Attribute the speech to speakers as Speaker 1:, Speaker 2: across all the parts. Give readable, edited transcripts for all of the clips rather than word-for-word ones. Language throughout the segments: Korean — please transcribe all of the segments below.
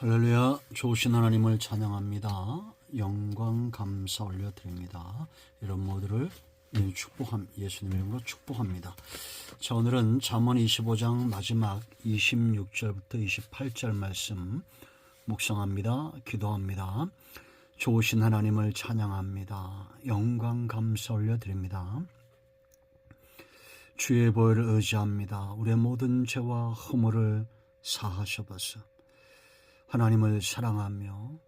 Speaker 1: 할렐루야. 좋으신 하나님을 찬양합니다. 영광 감사 올려드립니다. 여러분 모두를 예수님의 이름으로 축복합니다. 자, 오늘은 잠언 25장 마지막 26절부터 28절 말씀 묵상합니다. 기도합니다. 좋으신 하나님을 찬양합니다. 영광 감사 올려드립니다. 주의 보혈을 의지합니다. 우리의 모든 죄와 허물을 사하셔버서 하나님을 사랑하며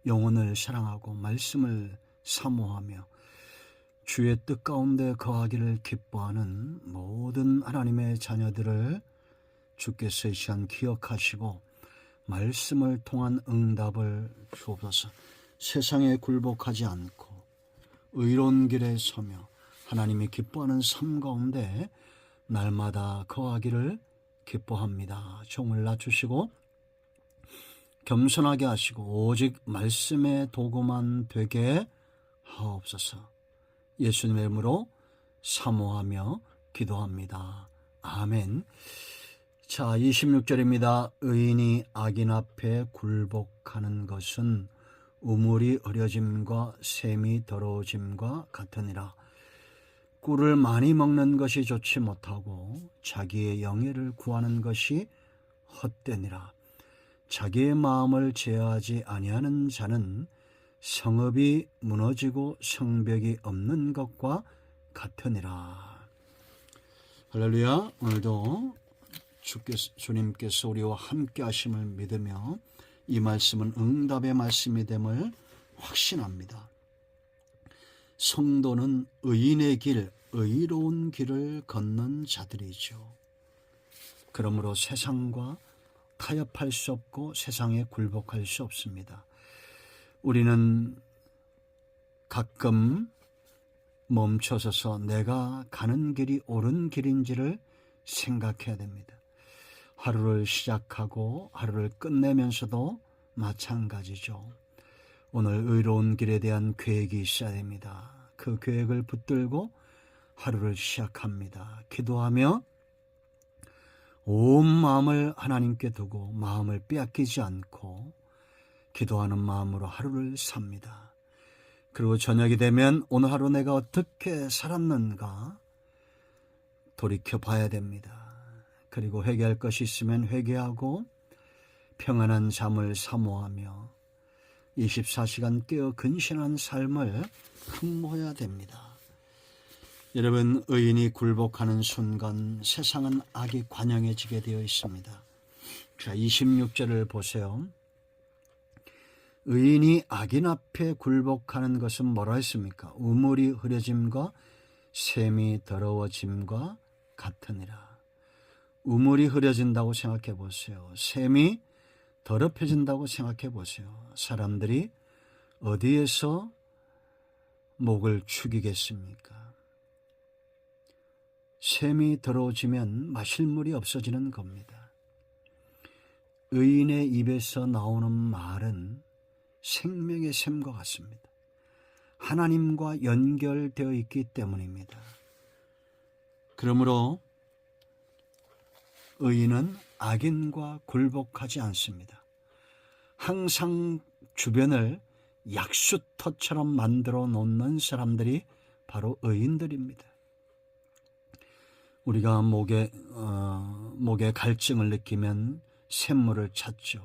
Speaker 1: 영혼을 사랑하고 말씀을 사모하며 주의 뜻 가운데 거하기를 기뻐하는 모든 하나님의 자녀들을 주께서 이 시간 기억하시고 말씀을 통한 응답을 주옵소서. 세상에 굴복하지 않고 의로운 길에 서며 하나님이 기뻐하는 삶 가운데 날마다 거하기를 기뻐합니다. 종을 낮추시고 겸손하게 하시고 오직 말씀의 도구만 되게 하옵소서. 예수님의 이름으로 사모하며 기도합니다. 아멘. 자, 26절입니다. 의인이 악인 앞에 굴복하는 것은 우물이 흐려짐과 샘이 더러워짐과 같으니라. 꿀을 많이 먹는 것이 좋지 못하고 자기의 영예를 구하는 것이 헛되니라. 자기의 마음을 제어하지 아니하는 자는 성읍이 무너지고 성벽이 없는 것과 같으니라. 할렐루야. 오늘도 주님께서 우리와 함께 하심을 믿으며 이 말씀은 응답의 말씀이 됨을 확신합니다. 성도는 의인의 길, 의로운 길을 걷는 자들이죠. 그러므로 세상과 타협할 수 없고 세상에 굴복할 수 없습니다. 우리는 가끔 멈춰서서 내가 가는 길이 옳은 길인지를 생각해야 됩니다. 하루를 시작하고 하루를 끝내면서도 마찬가지죠. 오늘 의로운 길에 대한 계획이 있어야 됩니다. 그 계획을 붙들고 하루를 시작합니다. 기도하며 온 마음을 하나님께 두고 마음을 빼앗기지 않고 기도하는 마음으로 하루를 삽니다. 그리고 저녁이 되면 오늘 하루 내가 어떻게 살았는가 돌이켜 봐야 됩니다. 그리고 회개할 것이 있으면 회개하고 평안한 잠을 사모하며 24시간 깨어 근신한 삶을 흠모해야 됩니다. 여러분, 의인이 굴복하는 순간 세상은 악이 관영해지게 되어 있습니다. 자, 26절을 보세요. 의인이 악인 앞에 굴복하는 것은 뭐라 했습니까? 우물이 흐려짐과 샘이 더러워짐과 같으니라. 우물이 흐려진다고 생각해 보세요. 샘이 더럽혀진다고 생각해 보세요. 사람들이 어디에서 목을 축이겠습니까? 샘이 더러워지면 마실 물이 없어지는 겁니다. 의인의 입에서 나오는 말은 생명의 샘과 같습니다. 하나님과 연결되어 있기 때문입니다. 그러므로 의인은 악인과 굴복하지 않습니다. 항상 주변을 약수터처럼 만들어 놓는 사람들이 바로 의인들입니다. 우리가 목에 갈증을 느끼면 샘물을 찾죠.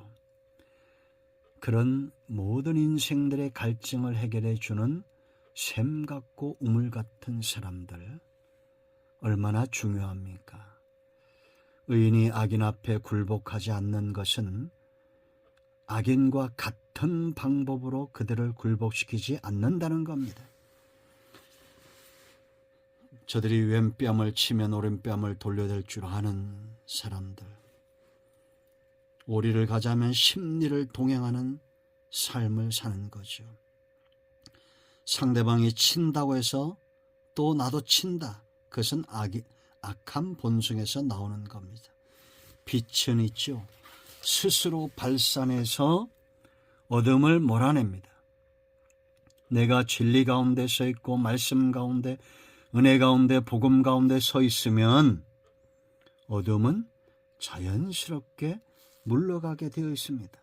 Speaker 1: 그런 모든 인생들의 갈증을 해결해 주는 샘 같고 우물 같은 사람들 얼마나 중요합니까? 의인이 악인 앞에 굴복하지 않는 것은 악인과 같은 방법으로 그들을 굴복시키지 않는다는 겁니다. 저들이 왼뺨을 치면 오른뺨을 돌려댈 줄 아는 사람들, 오리를 가자면 십리를 동행하는 삶을 사는 거죠. 상대방이 친다고 해서 또 나도 친다. 그것은 악한 본성에서 나오는 겁니다. 빛은 있죠. 스스로 발산해서 어둠을 몰아냅니다. 내가 진리 가운데 서 있고 말씀 가운데 은혜 가운데 복음 가운데 서 있으면 어둠은 자연스럽게 물러가게 되어 있습니다.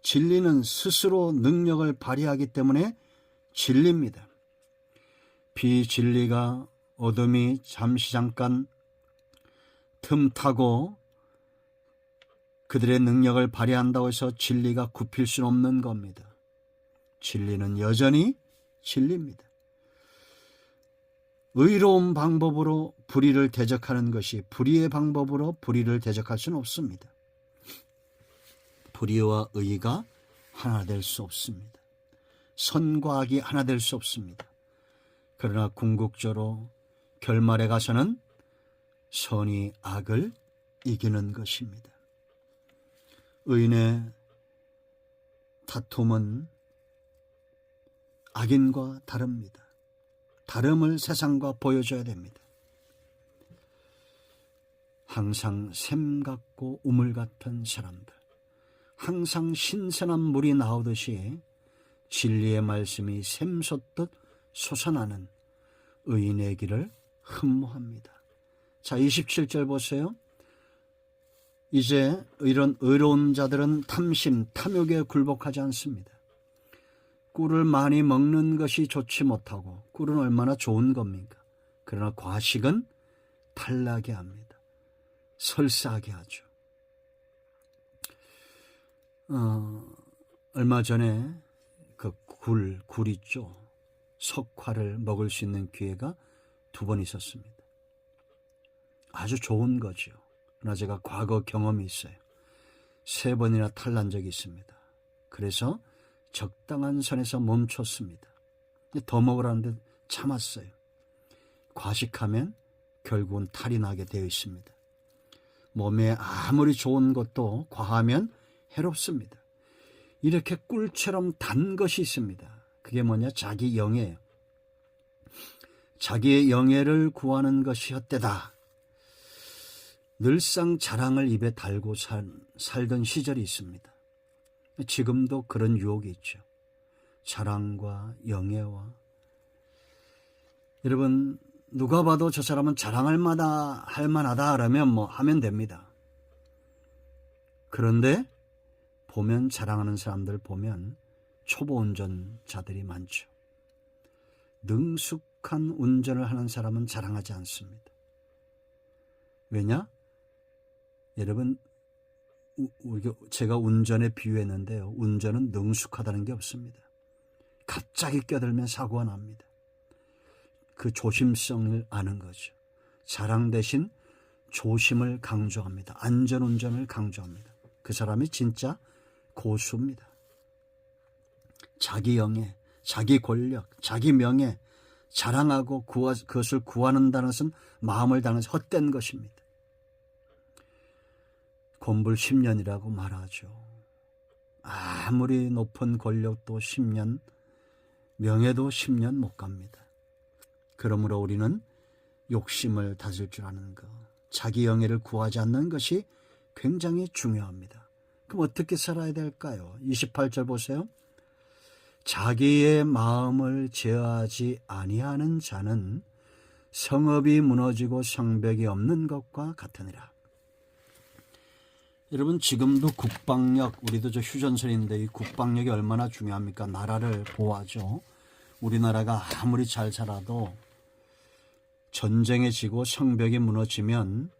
Speaker 1: 진리는 스스로 능력을 발휘하기 때문에 진리입니다. 비진리가 어둠이 잠시 잠깐 틈타고 그들의 능력을 발휘한다고 해서 진리가 굽힐 수는 없는 겁니다. 진리는 여전히 진리입니다. 의로운 방법으로 불의를 대적하는 것이 불의의 방법으로 불의를 대적할 수는 없습니다. 불의와 의가 하나 될 수 없습니다. 선과 악이 하나 될 수 없습니다. 그러나 궁극적으로 결말에 가서는 선이 악을 이기는 것입니다. 의인의 다툼은 악인과 다릅니다. 다름을 세상과 보여줘야 됩니다. 항상 샘 같고 우물 같은 사람들, 항상 신선한 물이 나오듯이 진리의 말씀이 샘솟듯 솟아나는 의인의 길을 흠모합니다. 자, 27절 보세요. 이제 이런 의로운 자들은 탐심, 탐욕에 굴복하지 않습니다. 꿀을 많이 먹는 것이 좋지 못하고, 꿀은 얼마나 좋은 겁니까? 그러나 과식은 탈나게 합니다. 설사하게 하죠. 얼마 전에 그 굴 있죠. 석화를 먹을 수 있는 기회가 2번 있었습니다. 아주 좋은 거죠. 그러나 제가 과거 경험이 있어요. 3번이나 탈난 적이 있습니다. 그래서 적당한 선에서 멈췄습니다. 더 먹으라는데 참았어요. 과식하면 결국은 탈이 나게 되어 있습니다. 몸에 아무리 좋은 것도 과하면 해롭습니다. 이렇게 꿀처럼 단 것이 있습니다. 그게 뭐냐? 자기 영예예요. 자기의 영예를 구하는 것이 헛되다. 늘상 자랑을 입에 달고 살던 시절이 있습니다. 지금도 그런 유혹이 있죠. 자랑과 영예와. 여러분, 누가 봐도 저 사람은 자랑할 만하다 그러면 뭐 하면 됩니다. 그런데 보면 자랑하는 사람들 보면 초보 운전자들이 많죠. 능숙한 운전을 하는 사람은 자랑하지 않습니다. 왜냐? 여러분, 제가 운전에 비유했는데요. 운전은 능숙하다는 게 없습니다. 갑자기 껴들면 사고가 납니다. 그 조심성을 아는 거죠. 자랑 대신 조심을 강조합니다. 안전운전을 강조합니다. 그 사람이 진짜 고수입니다. 자기 영예, 자기 권력, 자기 명예 자랑하고 그것을 구하는다는 것은 마음을 다하는 헛된 것입니다. 곤불 10년이라고 말하죠. 아무리 높은 권력도 10년, 명예도 10년 못 갑니다. 그러므로 우리는 욕심을 다질 줄 아는 것, 자기 영예를 구하지 않는 것이 굉장히 중요합니다. 그럼 어떻게 살아야 될까요? 28절 보세요. 자기의 마음을 제어하지 아니하는 자는 성읍이 무너지고 성벽이 없는 것과 같으니라. 여러분, 지금도 국방력, 우리도 저 휴전선인데 이 국방력이 얼마나 중요합니까? 나라를 보호하죠. 우리나라가 아무리 잘 살아도 전쟁에 지고 성벽이 무너지면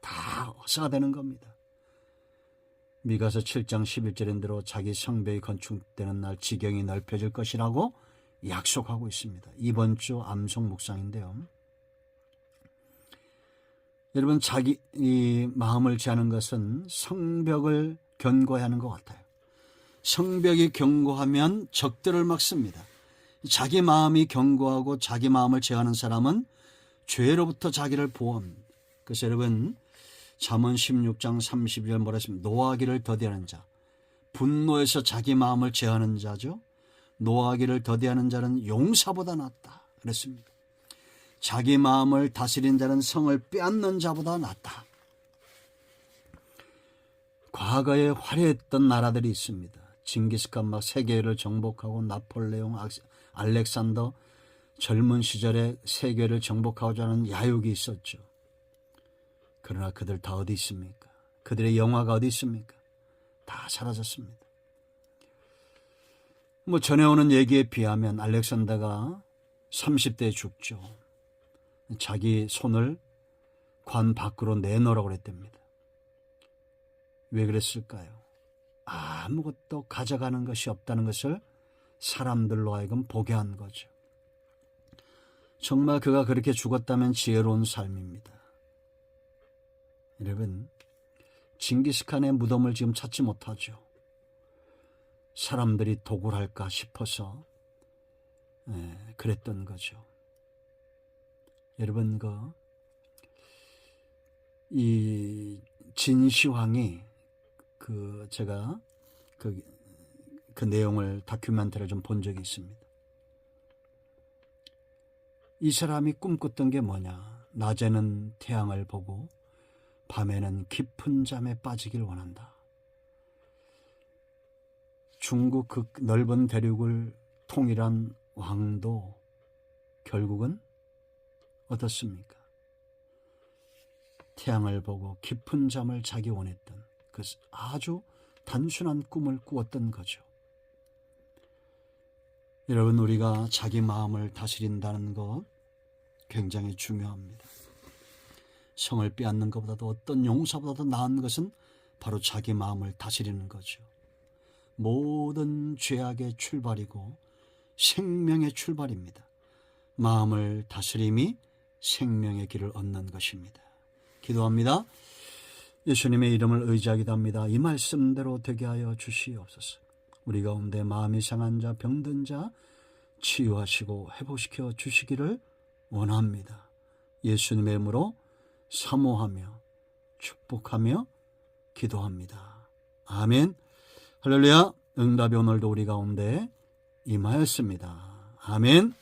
Speaker 1: 다 허사가 되는 겁니다. 미가서 7장 11절인 대로 자기 성벽이 건축되는 날 지경이 넓혀질 것이라고 약속하고 있습니다. 이번 주 암송 묵상인데요. 여러분, 자기 마음을 제하는 것은 성벽을 견고해야 하는 것 같아요. 성벽이 견고하면 적들을 막습니다. 자기 마음이 견고하고 자기 마음을 제하는 사람은 죄로부터 자기를 보호합니다. 그래서 여러분, 잠언 16장 32절 뭐라 했습니까? 노하기를 더디하는 자, 분노에서 자기 마음을 제하는 자죠. 노하기를 더디하는 자는 용사보다 낫다 그랬습니다. 자기 마음을 다스린 자는 성을 빼앗는 자보다 낫다. 과거에 화려했던 나라들이 있습니다. 징기스칸 막 세계를 정복하고 나폴레옹, 알렉산더, 젊은 시절에 세계를 정복하고자 하는 야욕이 있었죠. 그러나 그들 다 어디 있습니까? 그들의 영화가 어디 있습니까? 다 사라졌습니다. 뭐 전해오는 얘기에 비하면 알렉산더가 30대에 죽죠. 자기 손을 관 밖으로 내놓으라고 그랬답니다. 왜 그랬을까요? 아무것도 가져가는 것이 없다는 것을 사람들로 하여금 보게 한 거죠. 정말 그가 그렇게 죽었다면 지혜로운 삶입니다. 여러분, 징기스칸의 무덤을 지금 찾지 못하죠. 사람들이 도굴할까 싶어서 그랬던 거죠. 여러분, 이 진시황이 제가 그 내용을 다큐멘터리를 좀 본 적이 있습니다. 이 사람이 꿈꿨던 게 뭐냐? 낮에는 태양을 보고 밤에는 깊은 잠에 빠지길 원한다. 중국 그 넓은 대륙을 통일한 왕도 결국은 어떻습니까? 태양을 보고 깊은 잠을 자기 원했던 그 아주 단순한 꿈을 꾸었던 거죠. 여러분, 우리가 자기 마음을 다스린다는 것 굉장히 중요합니다. 성을 빼앗는 것보다도 어떤 용사보다도 나은 것은 바로 자기 마음을 다스리는 거죠. 모든 죄악의 출발이고 생명의 출발입니다. 마음을 다스림이 생명의 길을 얻는 것입니다. 기도합니다. 예수님의 이름을 의지하기도 합니다. 이 말씀대로 되게 하여 주시옵소서. 우리 가운데 마음이 상한 자, 병든 자 치유하시고 회복시켜 주시기를 원합니다. 예수님의 이름으로 사모하며 축복하며 기도합니다. 아멘. 할렐루야. 응답이 오늘도 우리 가운데 임하였습니다. 아멘.